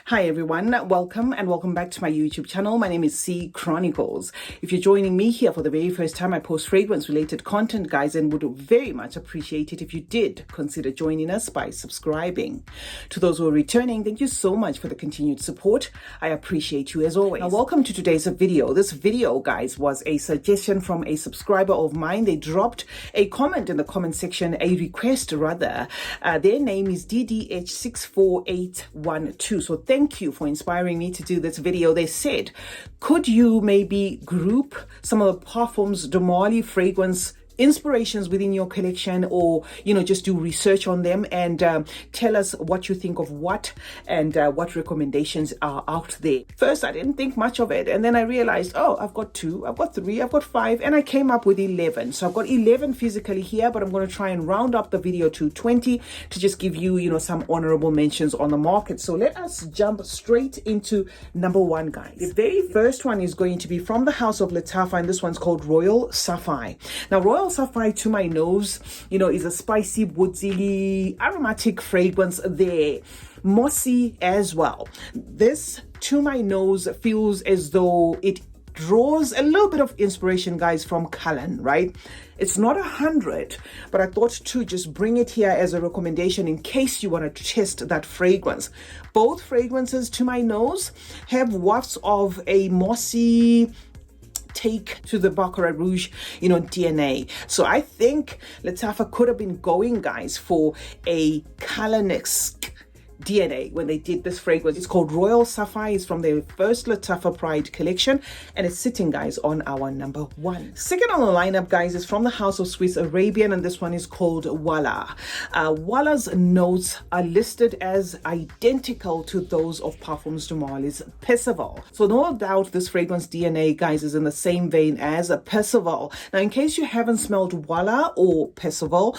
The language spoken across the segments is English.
Hi everyone, welcome and welcome back to my YouTube channel. My name is C Chronicles. If you're joining me here for the very first time, I post fragrance related content, guys, and would very much appreciate it if you did consider joining us by subscribing. To those who are returning, thank you so much for the continued support. I appreciate you as always. Now, welcome to today's video. This video, guys, was a suggestion from a subscriber of mine. They dropped a comment in the comment section, a request rather. Their name is DDH64812. So thank you for inspiring me to do this video. They said, could you maybe group some of the Perfumes de Marly fragrance inspirations within your collection, or just do research on them and tell us what you think of what and what recommendations are out there. First, I didn't think much of it, and then I realized, oh, I've got 2, I've got 3, I've got 5, and I came up with 11. So I've got 11 physically here, but I'm going to try and round up the video to 20 to just give you some honorable mentions on the market. So let us jump straight into number 1, guys. The very first one is going to be from the house of Lattafa, and this one's called Royal Sapphire. Now, Royal Sapphire, to my nose, is a spicy, woodsy, aromatic fragrance there. Mossy as well. This, to my nose, feels as though it draws a little bit of inspiration, guys, from Cullen, right? It's not 100, but I thought to just bring it here as a recommendation in case you want to test that fragrance. Both fragrances, to my nose, have wafts of a mossy take to the Baccarat Rouge, DNA. So I think Lattafa could have been going, guys, for a Cullen-esque DNA when they did this fragrance. It's called Royal Sapphire. It's from their first Lattafa Pride collection, and it's sitting, guys, on our number 1. Second on the lineup, guys, is from the house of Swiss Arabian, and this one is called Voila. Voila's notes are listed as identical to those of Perfumes de Marly's Percival. So no doubt this fragrance DNA, guys, is in the same vein as a Percival. Now, in case you haven't smelled Voila or Percival,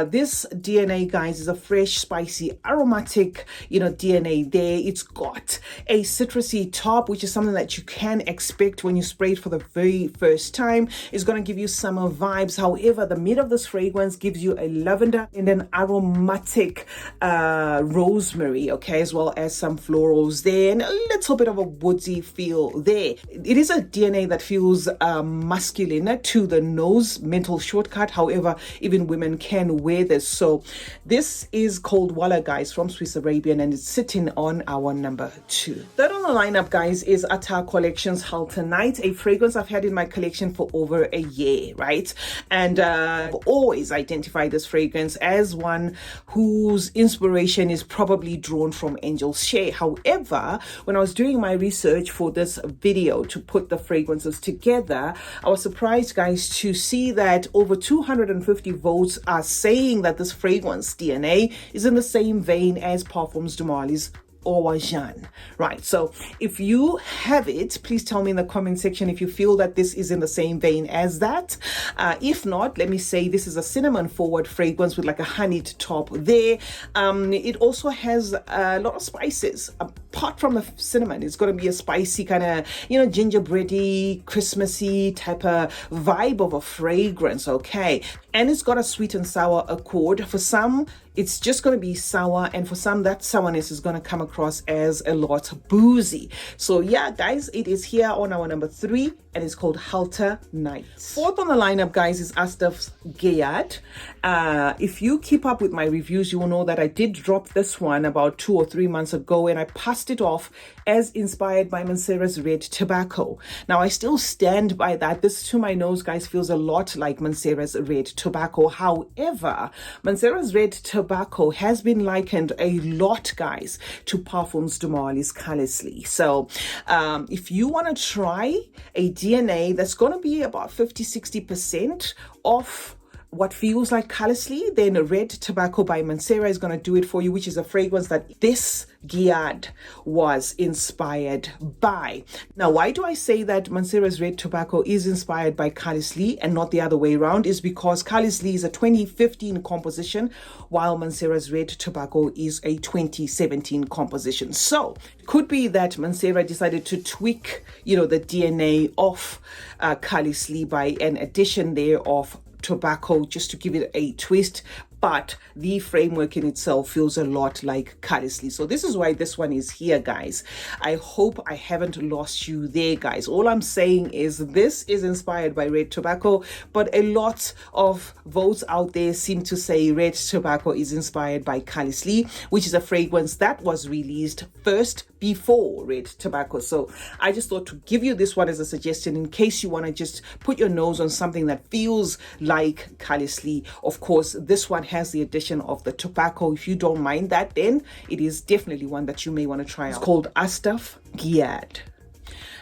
this DNA, guys, is a fresh, spicy, aromatic DNA there. It's got a citrusy top, which is something that you can expect when you spray it for the very first time. It's going to give you summer vibes. However, the mid of this fragrance gives you a lavender and an aromatic rosemary, okay, as well as some florals there and a little bit of a woodsy feel there. It is a DNA that feels masculine to the nose, mental shortcut. However, even women can wear this. So this is called Voila, guys, from Swiss Arabian, and it's sitting on our number 2. Third on the lineup, guys, is Attar Collection's Halter Night, a fragrance I've had in my collection for over a year, right? And I've always identified this fragrance as one whose inspiration is probably drawn from Angel's Share. However, when I was doing my research for this video to put the fragrances together, I was surprised, guys, to see that over 250 votes are saying that this fragrance DNA is in the same vein as Perfumes de Marly's Sauvage, right? So if you have it, please tell me in the comment section if you feel that this is in the same vein as that. If not, let me say this is a cinnamon forward fragrance with like a honeyed top there. It also has a lot of spices. Apart from the cinnamon, it's going to be a spicy kind of gingerbready, Christmassy type of vibe of a fragrance, okay? And it's got a sweet and sour accord. For some, it's just going to be sour, and for some, that sourness is going to come across as a lot boozy. So yeah, guys, it is here on our number 3, and it's called Halter Night. Fourth on the lineup, guys, is Astaf's Gayad. If you keep up with my reviews, you will know that I did drop this one about 2 or 3 months ago, and I passed it off as inspired by Mancera's Red Tobacco. Now, I still stand by that. This, to my nose, guys, feels a lot like Mancera's Red Tobacco. However, Mancera's Red Tobacco has been likened a lot, guys, to Perfumes de Marly's Callously. So if you want to try a DNA that's going to be about 50-60% off what feels like Callously, then Red Tobacco by Mancera is going to do it for you, which is a fragrance that this Gayad was inspired by. Now, why do I say that Mancera's Red Tobacco is inspired by Callously and not the other way around? Is because Callously is a 2015 composition, while Mancera's Red Tobacco is a 2017 composition. So it could be that Mancera decided to tweak, the DNA of Callously by an addition there of tobacco just to give it a twist. but the framework in itself feels a lot like Callously. So this is why this one is here, guys. I hope I haven't lost you there, guys. All I'm saying is this is inspired by Red Tobacco, but a lot of votes out there seem to say Red Tobacco is inspired by Callously, which is a fragrance that was released first before Red Tobacco. So I just thought to give you this one as a suggestion in case you want to just put your nose on something that feels like Callously. Of course, this one has the addition of the tobacco. If you don't mind that, then it is definitely one that you may want to try out. It's called Astaf Giad.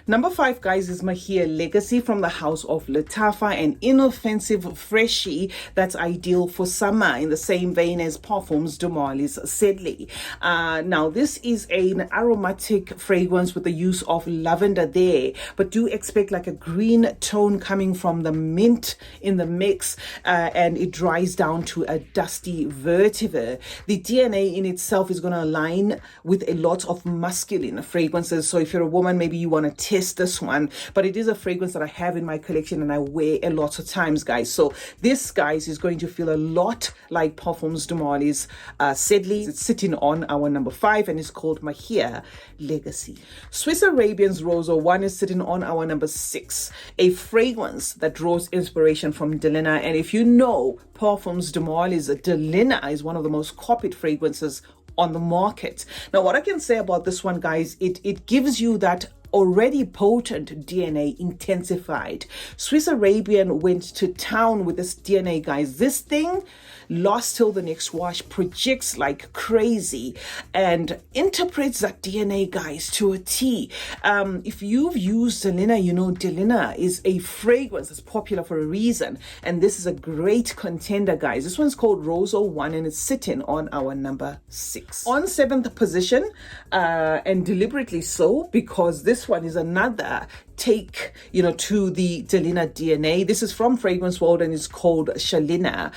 Number 5, guys, is Mahia Legacy from the house of Latafa, an inoffensive freshie that's ideal for summer in the same vein as Perfumes de Marly's Sedley. Now, this is an aromatic fragrance with the use of lavender there, but do expect like a green tone coming from the mint in the mix, and it dries down to a dusty vetiver. The DNA in itself is going to align with a lot of masculine fragrances. So if you're a woman, maybe you want to test this one, but it is a fragrance that I have in my collection and I wear a lot of times, guys. So this, guys, is going to feel a lot like Perfumes de Marly's Sedley. It's sitting on our number 5 and it's called Mahia Legacy. Swiss Arabian's Rosa 1 is sitting on our number 6, a fragrance that draws inspiration from Delina. And if you know, Perfumes de Marly's Delina is one of the most copied fragrances on the market. Now, what I can say about this one, guys, it gives you that already potent DNA intensified. Swiss Arabian went to town with this DNA, guys. This thing lost till the next wash, projects like crazy and interprets that DNA, guys, to a T. If you've used Delina, you know Delina is a fragrance that's popular for a reason, and this is a great contender, guys. This one's called Rose 01 and it's sitting on our number 6. On 7th position, and deliberately so, because this one is another take, to the Delina DNA. This is from Fragrance World and it's called Shalina.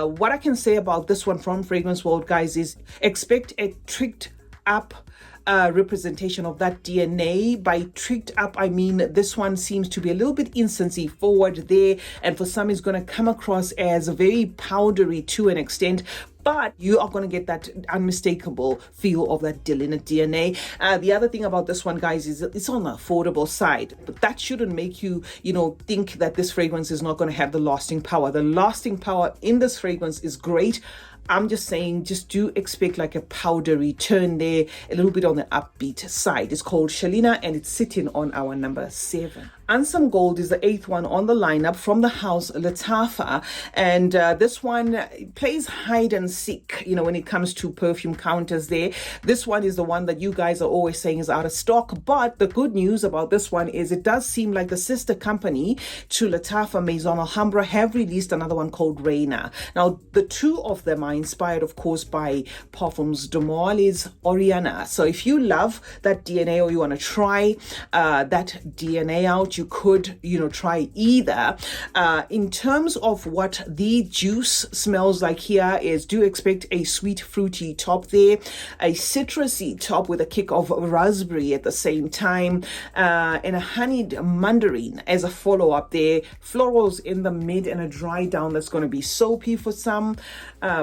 What I can say about this one from Fragrance World, guys, is expect a tricked up representation of that DNA. By tricked up, I mean this one seems to be a little bit incensey forward there, and for some is going to come across as very powdery to an extent, but you are going to get that unmistakable feel of that Delina DNA. The other thing about this one, guys, is it's on the affordable side, but that shouldn't make you, think that this fragrance is not going to have the lasting power. The lasting power in this fragrance is great. I'm just saying, just do expect like a powdery turn there, a little bit on the upbeat side. It's called Shalina and it's sitting on our number 7. Ansem Gold is the 8th one on the lineup from the house Latafa, and this one plays hide and seek, when it comes to perfume counters there. This one is the one that you guys are always saying is out of stock, but the good news about this one is it does seem like the sister company to Latafa, Maison Alhambra, have released another one called Reina. Now, the two of them are inspired, of course, by Perfumes de Marly's Oriana. So if you love that DNA or you want to try that DNA out, you could, try either. In terms of what the juice smells like here is, do expect a sweet fruity top there, a citrusy top with a kick of raspberry at the same time, and a honeyed mandarin as a follow-up there, florals in the mid, and a dry down that's going to be soapy for some,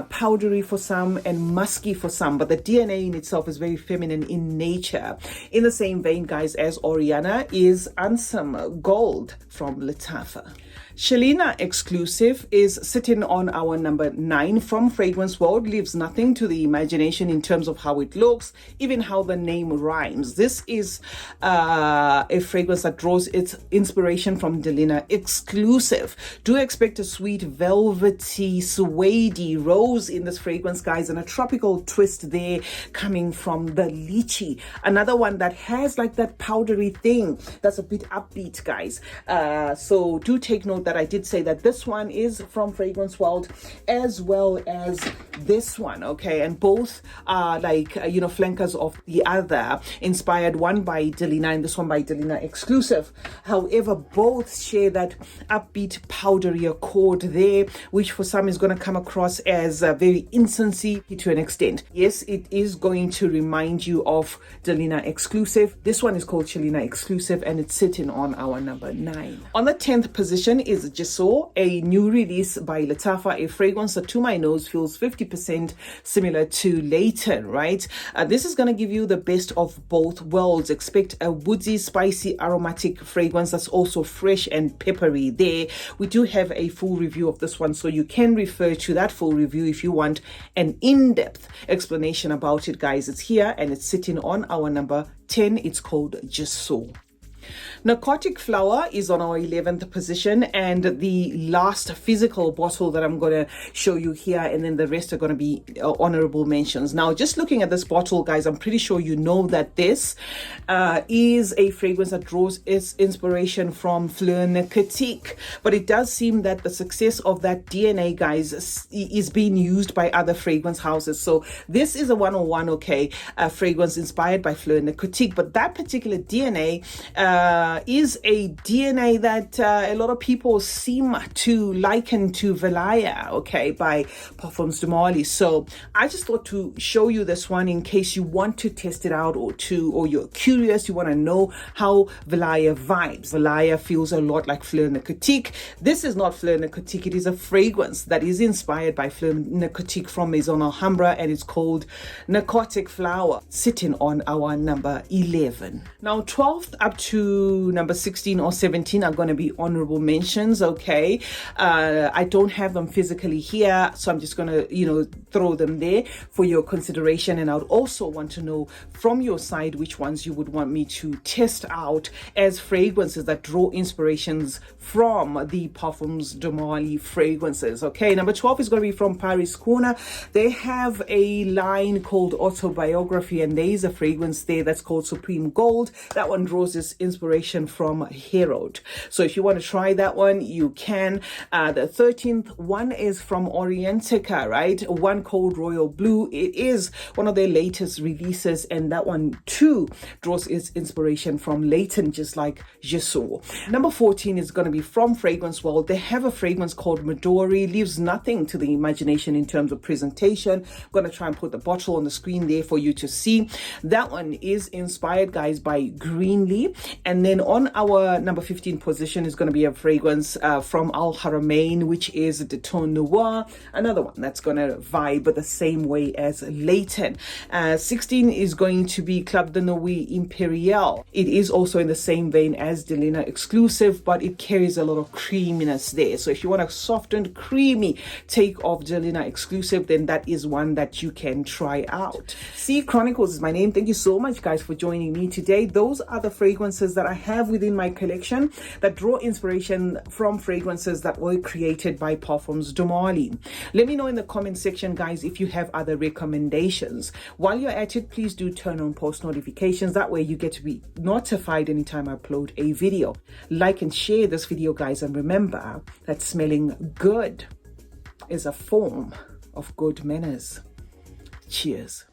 powdery for some, and musky for some. But the DNA in itself is very feminine in nature. In the same vein, guys, as Oriana is Ansem Gold from Latafa. Shalina exclusive is sitting on our number 9 from Fragrance World. Leaves nothing to the imagination in terms of how it looks, even how the name rhymes. This is a fragrance that draws its inspiration from Delina exclusive. Do expect a sweet velvety suede rose in this fragrance, guys, and a tropical twist there coming from the lychee. Another one that has like that powdery thing that's a bit upbeat, guys. So do take note that I did say that this one is from Fragrance World, as well as this one, okay? And both are like, flankers of the other, inspired, one by Delina and this one by Delina exclusive. However, both share that upbeat powdery accord there, which for some is going to come across as very incensey to an extent. Yes, it is going to remind you of Delina exclusive. This one is called Delina exclusive and it's sitting on our number 9. On the 10th position is Gisor, a new release by Latafa, a fragrance that to my nose feels 50% similar to Layton, right? This is going to give you the best of both worlds. Expect a woodsy, spicy, aromatic fragrance that's also fresh and peppery there. We do have a full review of this one, so you can refer to that full review if you want an in-depth explanation about it, guys. It's here and it's sitting on our number 10. It's called Gisor. Narcotic Flower is on our 11th position, and the last physical bottle that I'm going to show you here, and then the rest are going to be honorable mentions. Now, just looking at this bottle, guys, I'm pretty sure you know that this is a fragrance that draws its inspiration from Fleur Narcotique, but it does seem that the success of that DNA, guys, is being used by other fragrance houses. So this is a 101, okay, fragrance inspired by Fleur Narcotique, but that particular DNA is a DNA that a lot of people seem to liken to Vanille, okay, by Perfumes de Mali. So I just thought to show you this one in case you want to test it out, or you're curious, you want to know how Vanille vibes. Vanille feels a lot like Fleur Narcotique. This is not Fleur Narcotique. It is a fragrance that is inspired by Fleur Narcotique from Maison Alhambra, and it's called Narcotic Flower, sitting on our number 11. Now, 12th up to number 16 or 17 are going to be honorable mentions, okay? I don't have them physically here, so I'm just going to, throw them there for your consideration. And I would also want to know from your side which ones you would want me to test out as fragrances that draw inspirations from the Perfumes de Mali fragrances, okay? Number 12 is going to be from Paris Corner. They have a line called Autobiography, and there is a fragrance there that's called Supreme Gold. That one draws its inspiration from herein. So if you want to try that one, you can. The 13th one is from Orientica, right? One called Royal Blue. It is one of their latest releases, and that one too draws its inspiration from Layton, just like Gisor. Number 14 is going to be from Fragrance World. They have a fragrance called Midori. Leaves nothing to the imagination in terms of presentation. I'm going to try and put the bottle on the screen there for you to see. That one is inspired, guys, by Greenlee. And then on our number 15 position is going to be a fragrance from Al Haramain, which is the Tone Noir, another one that's going to vibe the same way as Layton. 16 is going to be Club de Nuit Imperial. It is also in the same vein as Delina exclusive, but it carries a lot of creaminess there. So if you want a soft and creamy take of Delina exclusive, then that is one that you can try out. CeeChronicles is my name. Thank you so much, guys, for joining me today. Those are the fragrances that I have within my collection that draw inspiration from fragrances that were created by Perfumes de Mali. Let me know in the comment section, guys, if you have other recommendations. While you're at it, please do turn on post notifications. That way you get to be notified anytime I upload a video. Like and share this video, guys, and remember that smelling good is a form of good manners. Cheers.